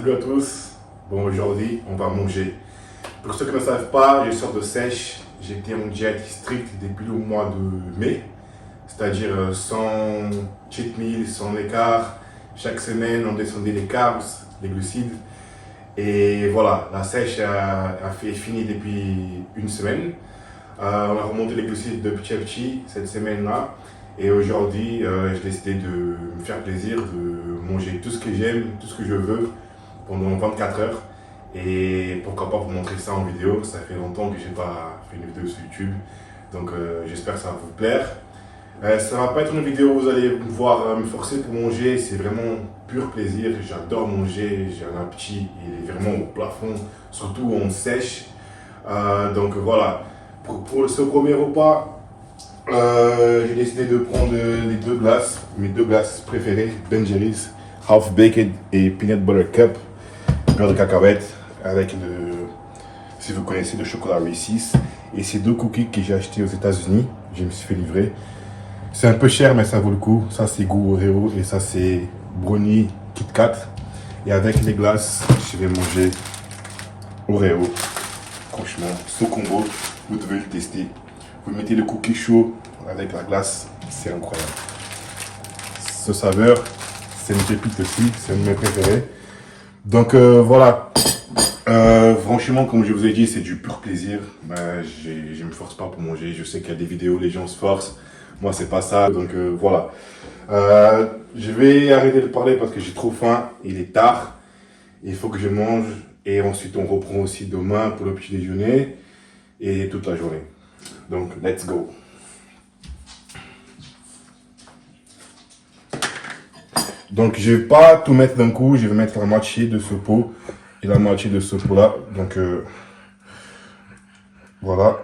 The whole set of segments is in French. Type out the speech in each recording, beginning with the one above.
Salut à tous. Bon, aujourd'hui, on va manger. Pour ceux qui ne savent pas, je sors de sèche. J'étais en diète stricte depuis le mois de mai. C'est-à-dire sans cheat meal, sans écart. Chaque semaine, on descendait les carbs, les glucides. Et voilà, la sèche a fait fini depuis une semaine. On a remonté les glucides de petit à petit cette semaine-là. Et aujourd'hui, j'ai décidé de me faire plaisir, de manger tout ce que j'aime, tout ce que je veux pendant 24 heures. Et pourquoi pas vous montrer ça en vidéo. Ça fait longtemps que je n'ai pas fait une vidéo sur YouTube. Donc j'espère que ça va vous plaire. Ça ne va pas être une vidéo où vous allez me voir me forcer pour manger. C'est vraiment pur plaisir. J'adore manger. J'ai un appétit, il est vraiment au plafond, surtout en sèche. Donc voilà, pour ce premier repas, j'ai décidé de prendre les deux glaces, mes deux glaces préférées, Ben Jerry's Half Baked et Peanut Butter Cup, beurre de cacahuète avec si vous connaissez, le chocolat Reese's. Et ces deux cookies que j'ai achetés aux États-Unis, je me suis fait livrer. C'est un peu cher, mais ça vaut le coup. Ça, c'est goût Oreo et ça, c'est brownie Kit Kat. Et avec les glaces, je vais manger Oreo. Franchement, ce combo, vous devez le tester. Vous mettez le cookie chaud avec la glace, c'est incroyable. Ce saveur, c'est une pépite aussi, c'est un de mes préférés. Donc voilà, franchement, comme je vous ai dit, c'est du pur plaisir. Je ne me force pas pour manger. Je sais qu'il y a des vidéos, les gens se forcent. Moi, c'est pas ça. Donc voilà. Je vais arrêter de parler parce que j'ai trop faim. Il est tard. Il faut que je mange. Et ensuite, on reprend aussi demain pour le petit déjeuner et toute la journée. Donc, let's go. Donc, je vais pas tout mettre d'un coup. Je vais mettre la moitié de ce pot et la moitié de ce pot-là. Donc, voilà.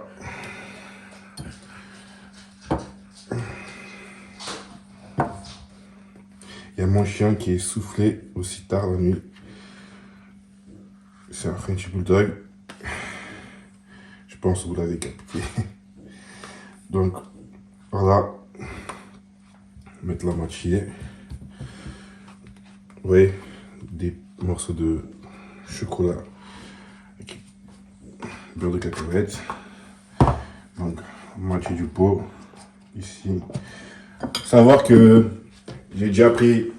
Il y a mon chien qui est soufflé aussi tard la nuit. C'est un French Bulldog. Je pense que vous l'avez capté. Donc, voilà. Mettre la moitié. Oui, des morceaux de chocolat avec beurre de cacahuète. Donc, moitié du pot ici. Savoir que j'ai déjà pris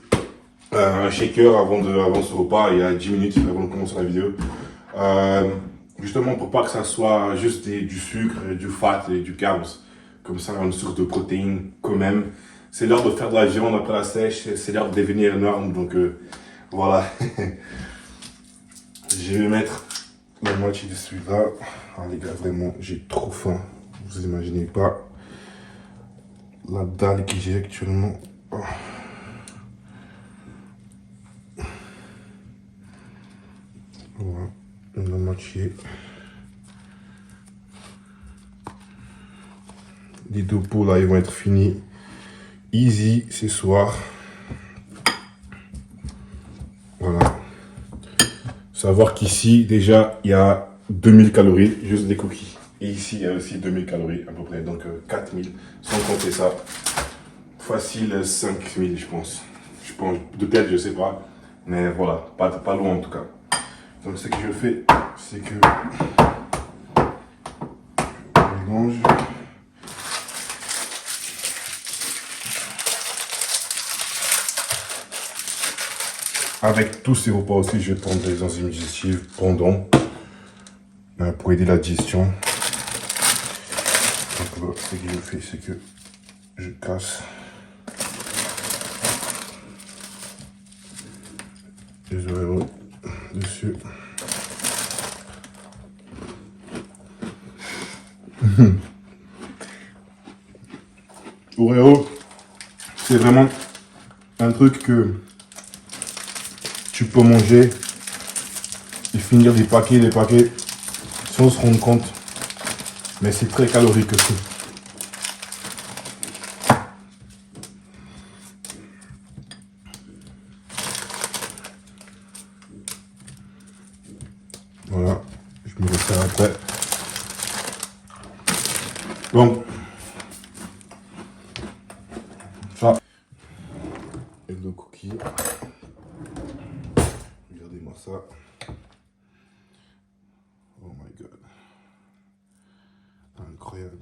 un shaker avant ce repas, il y a 10 minutes avant de commencer la vidéo. Justement pour pas que ça soit juste du sucre, du fat et du carbs. Comme ça, une source de protéines quand même. C'est l'heure de faire de la viande après la sèche, c'est l'heure de devenir énorme, donc voilà. Je vais mettre la moitié de celui-là. Ah les gars, vraiment, j'ai trop faim. Vous imaginez pas la dalle que j'ai actuellement. Oh. Voilà, la moitié. Les deux pots là, ils vont être finis. Easy ce soir. Voilà. Savoir qu'ici, déjà, il y a 2000 calories, juste des cookies. Et ici, il y a aussi 2000 calories à peu près, donc 4000. Sans compter ça, facile 5000, je pense. Je pense, de tête, je sais pas. Mais voilà, pas loin en tout cas. Donc ce que je fais, c'est que je mélange. Avec tous ces repas aussi, je vais prendre des enzymes digestives pendant pour aider la digestion. Donc là, ce que je fais, c'est que je casse les Oreos dessus. Oreo, c'est vraiment un truc que tu peux manger et finir des paquets sans se rendre compte. Mais c'est très calorique aussi. Voilà, je me resserre après. Donc, ça. Et le cookie. Regardez-moi ça. incroyable.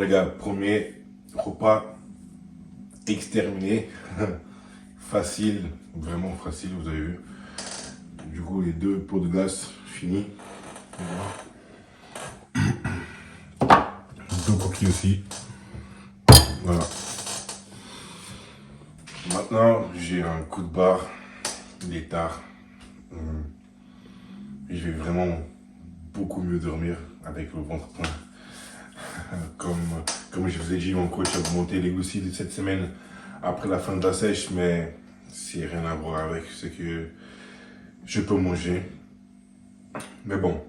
les gars, premier repas exterminé. Facile, vraiment facile, vous avez vu. Du coup, les 2 pots de glace finis. 2 coquilles aussi. Voilà. Maintenant, j'ai un coup de barre. Il est tard. Je vais vraiment beaucoup mieux dormir avec le ventre plein. Comme je vous ai dit, mon coach a augmenté les glucides de cette semaine après la fin de la sèche, mais c'est rien à voir avec ce que je peux manger. Mais bon,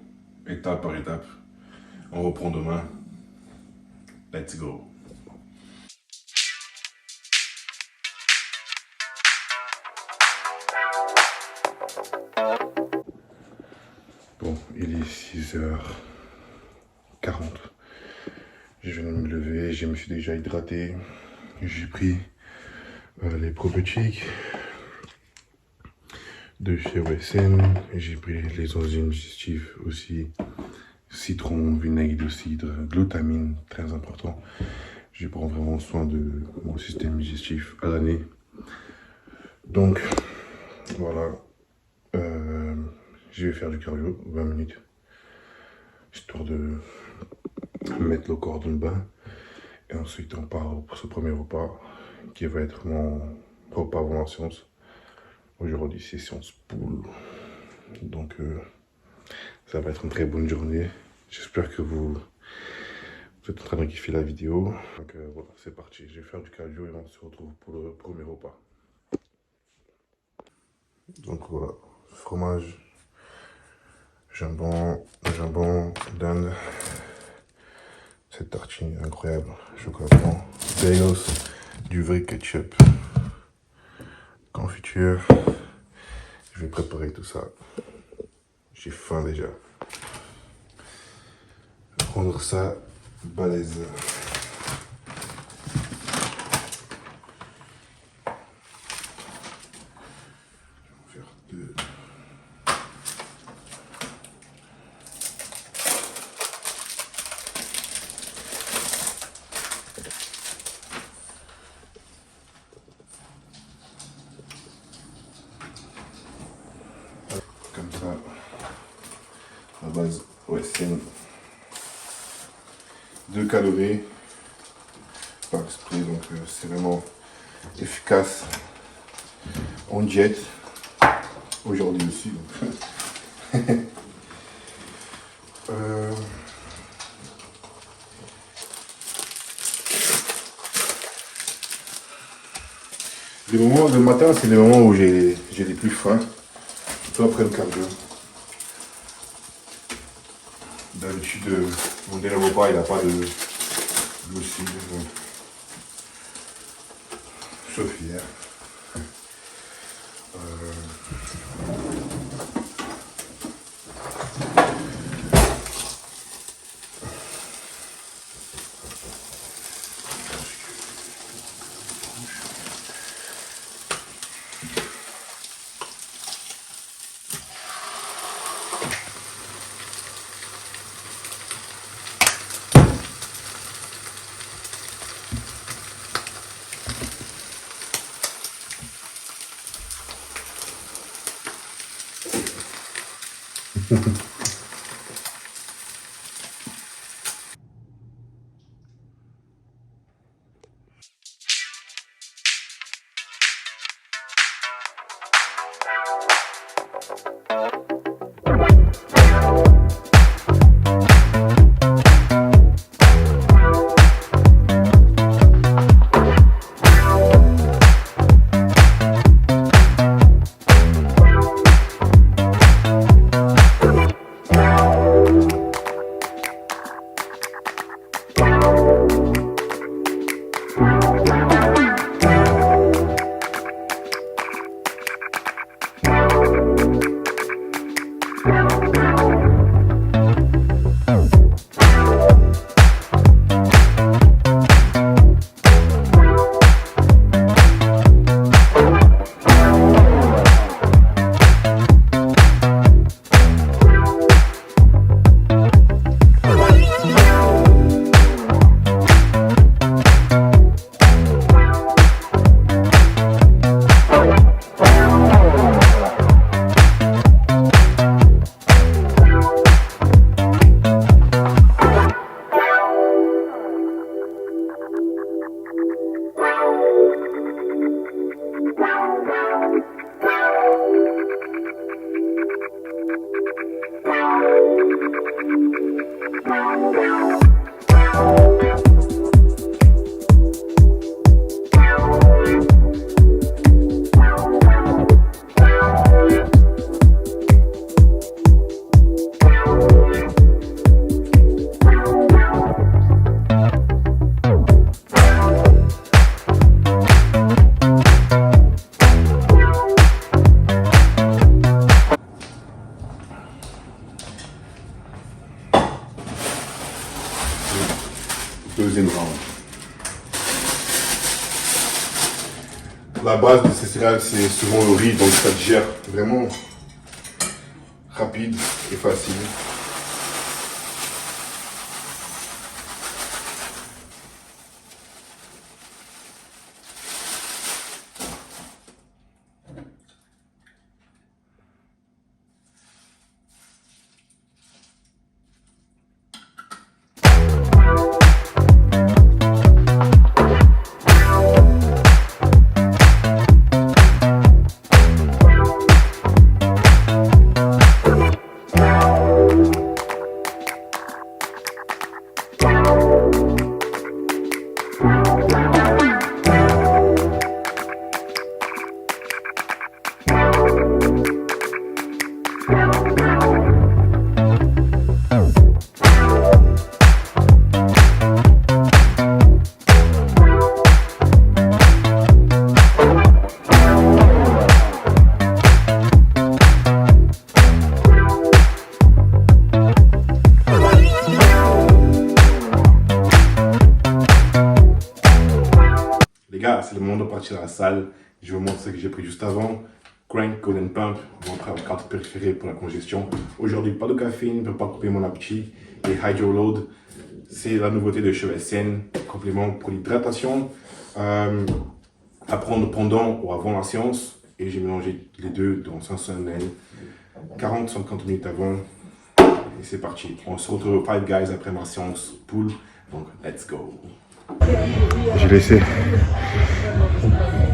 étape par étape, on reprend demain. Let's go. Bon, il est 6h40. Je viens de me lever, je me suis déjà hydraté. J'ai pris les probiotiques de chez OSN. J'ai pris les enzymes digestives aussi. Citron, vinaigre de cidre, glutamine, très important. Je prends vraiment soin de mon système digestif à l'année. Donc, voilà. Je vais faire du cardio, 20 minutes. Histoire de mettre le corps dans le bain. Et ensuite, on part pour ce premier repas qui va être mon repas avant la séance. Aujourd'hui, c'est séance poule. Donc, ça va être une très bonne journée. J'espère que vous êtes en train de kiffer la vidéo. Donc, voilà, c'est parti. Je vais faire du cardio et on se retrouve pour le premier repas. Donc, voilà, fromage, jambon d'Inde. Cette tartine incroyable, chocolat blanc, bagels, du vrai ketchup, confiture. Je vais préparer tout ça. J'ai faim déjà. Je vais prendre ça balèze. Je vais faire deux. Comme ça, à base, ouais, c'est 2 calories par esprit, donc c'est vraiment efficace en diète aujourd'hui aussi. Donc. Les moments de matin, c'est les moments où j'ai les plus faim. Surtout après le cardio. D'habitude, mon dernier repas, il n'a pas de glucides. Sauf hier. deuxième round. La base de ces céréales, c'est souvent le riz, donc ça digère vraiment rapide et facile. Les gars, c'est le moment de partir à la salle. Je vous montre ce que j'ai pris juste avant. Crank, Golden Pump, votre carte préférée pour la congestion. Aujourd'hui, pas de caféine, ne peut pas couper mon appétit. Et Hydro Load, c'est la nouveauté de Cheveux SN, complément pour l'hydratation. À prendre pendant ou avant la séance. Et j'ai mélangé les deux dans 500 ml. 40-50 minutes avant. Et c'est parti. On se retrouve au Five Guys après ma séance pool. Donc, let's go. J'ai laissé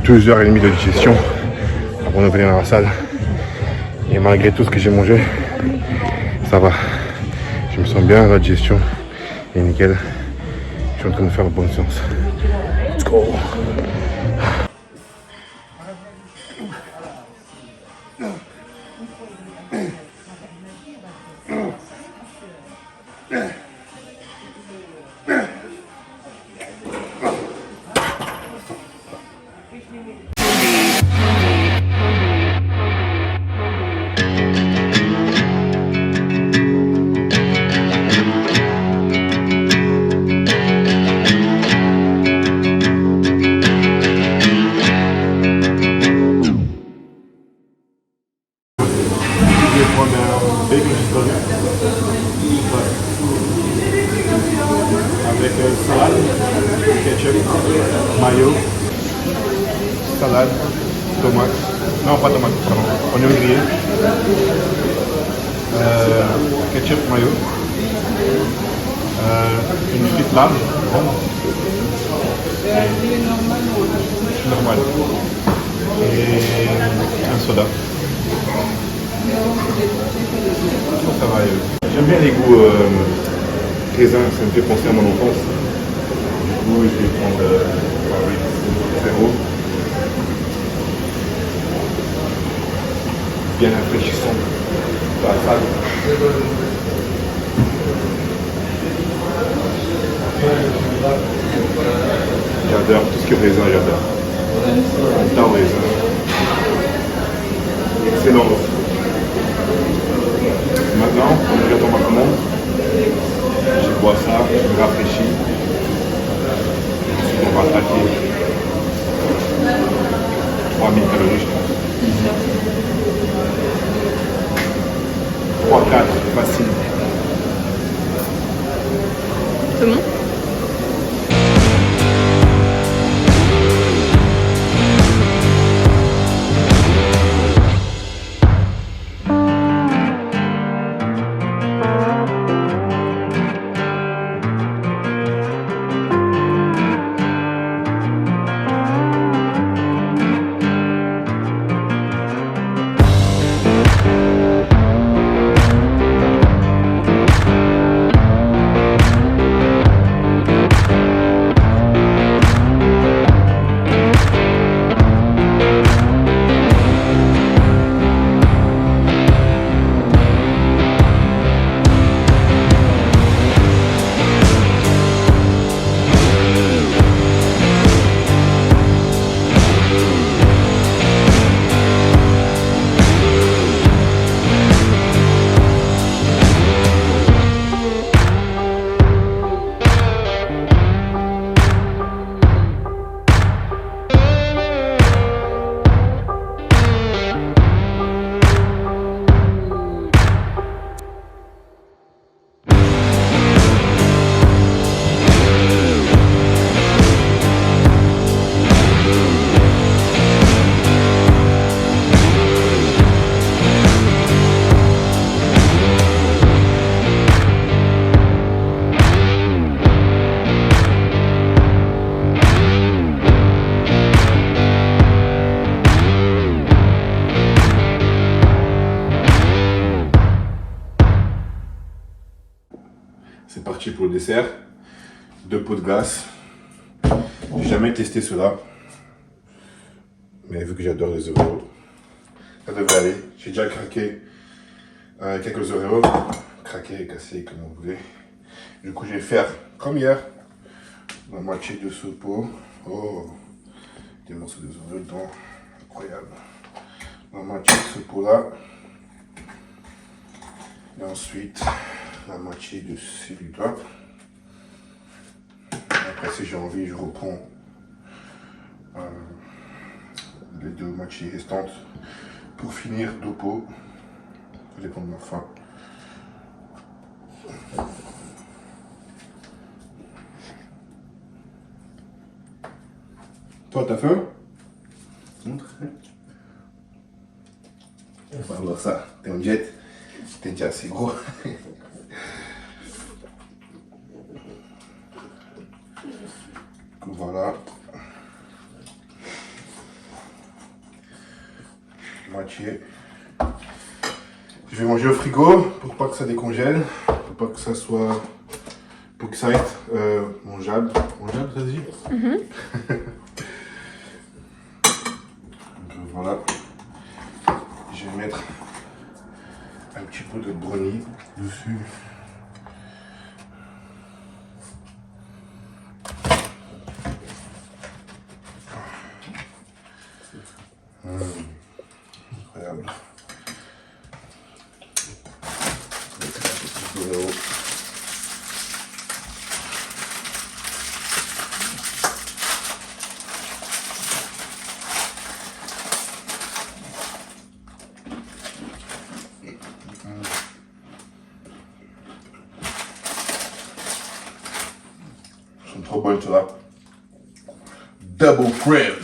2h30 de digestion avant de venir à la salle. Et malgré tout ce que j'ai mangé, ça va. Je me sens bien, la digestion est nickel. Je suis en train de faire la bonne séance. Let's go. Avec salade, ketchup, mayo, salade, tomate, non pas tomate, pardon, oignon grillé, ketchup, mayo, une frite large, normal, et un soda. Ça va. J'aime bien les goûts raisins, ça me fait penser à mon enfance. Du coup, je vais prendre zéro. Bien rafraîchissant. Pas sale. J'adore tout ce qui est raisin, j'adore. J'adore raisin. Excellent. Maintenant, quand j'attends ma commande, je bois ça, je me rafraîchis. On va attaquer 3000 calories, je pense. 3-4, facile. C'est bon ? parti pour le dessert. 2 pots de glace. J'ai jamais testé cela. Mais vu que j'adore les Oreos, ça devrait aller. J'ai déjà craqué quelques Oreos. Craqué, cassé, comme vous voulez. Du coup, je vais faire comme hier. La moitié de ce pot. Oh, des morceaux de Oreos dedans. Incroyable. La moitié de ce pot-là. Et ensuite, la moitié de celui-là. Après, si j'ai envie, je reprends les 2 moitiés restantes pour finir 2 pots. Ça dépend de ma faim. Toi, t'as faim? Montre. On va voir ça. T'es en jet. T'es déjà assez gros. Voilà. Moitié. Je vais manger au frigo pour pas que ça décongèle, pour pas que ça soit, pour que ça reste mangeable. Mangeable, ça se dit? Donc voilà. Je vais mettre un petit peu de brownie dessus. Incroyable. Ils sont trop bonnes ceux-là. Double cream.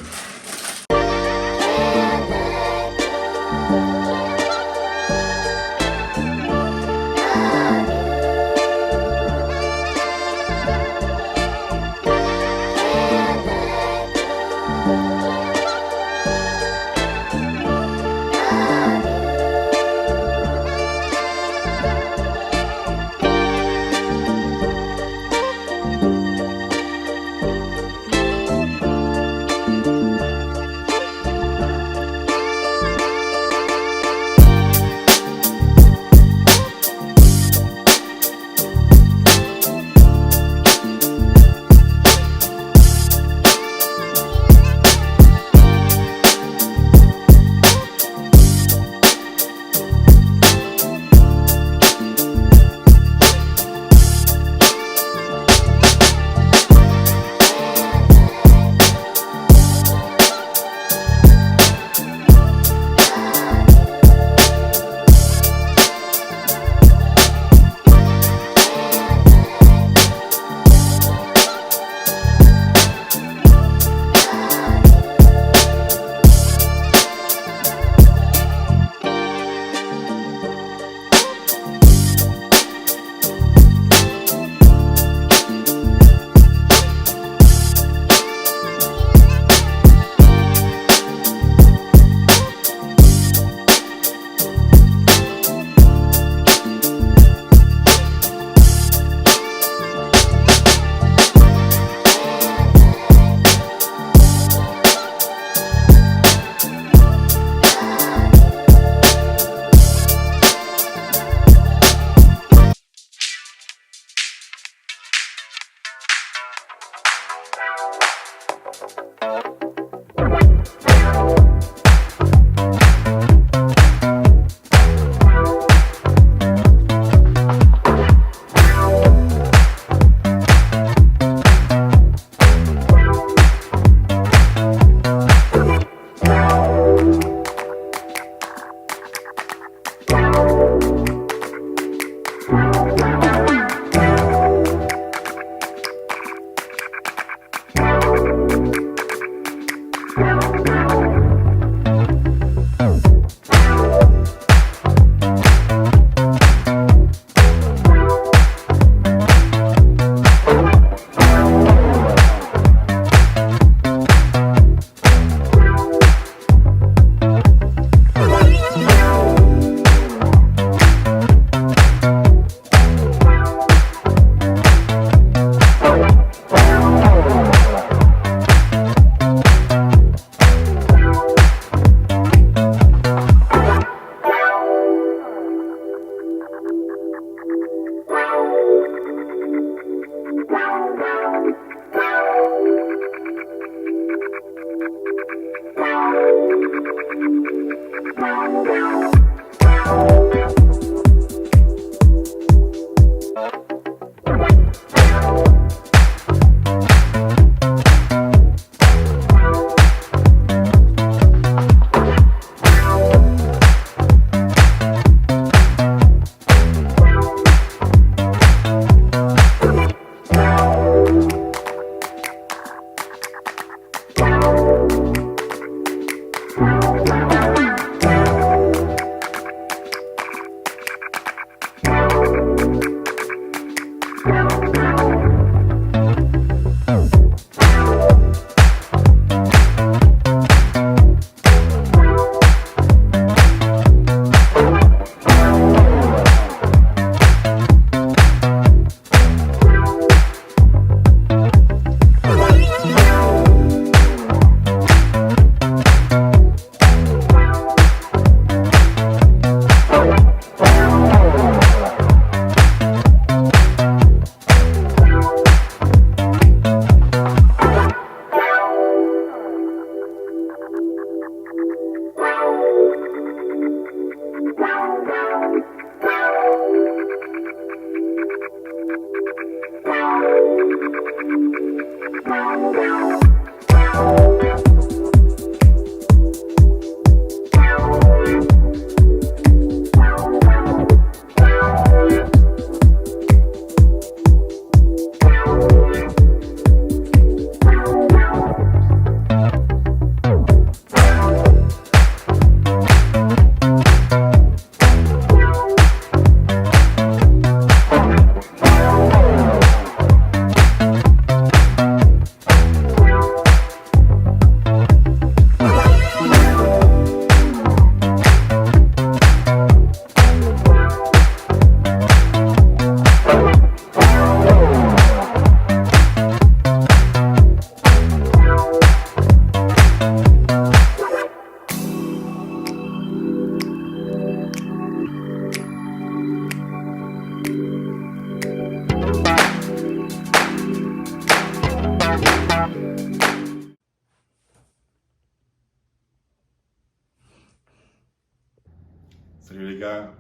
Salut les gars,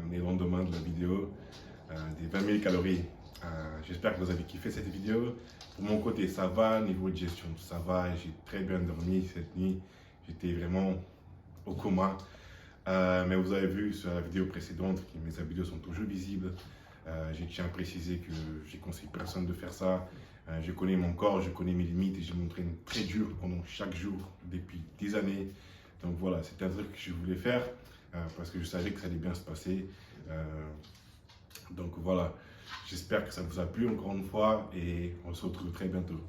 on est le lendemain de la vidéo des 20 000 calories. J'espère que vous avez kiffé cette vidéo. Pour mon côté, ça va, niveau de gestion, ça va. J'ai très bien dormi cette nuit. J'étais vraiment au coma. Mais vous avez vu sur la vidéo précédente que mes abdos sont toujours visibles. Je tiens à préciser que je ne conseille personne de faire ça. Je connais mon corps, je connais mes limites et je m'entraîne très dur pendant chaque jour depuis des années. Donc voilà, c'était un truc que je voulais faire parce que je savais que ça allait bien se passer. Donc voilà, j'espère que ça vous a plu encore une fois et on se retrouve très bientôt.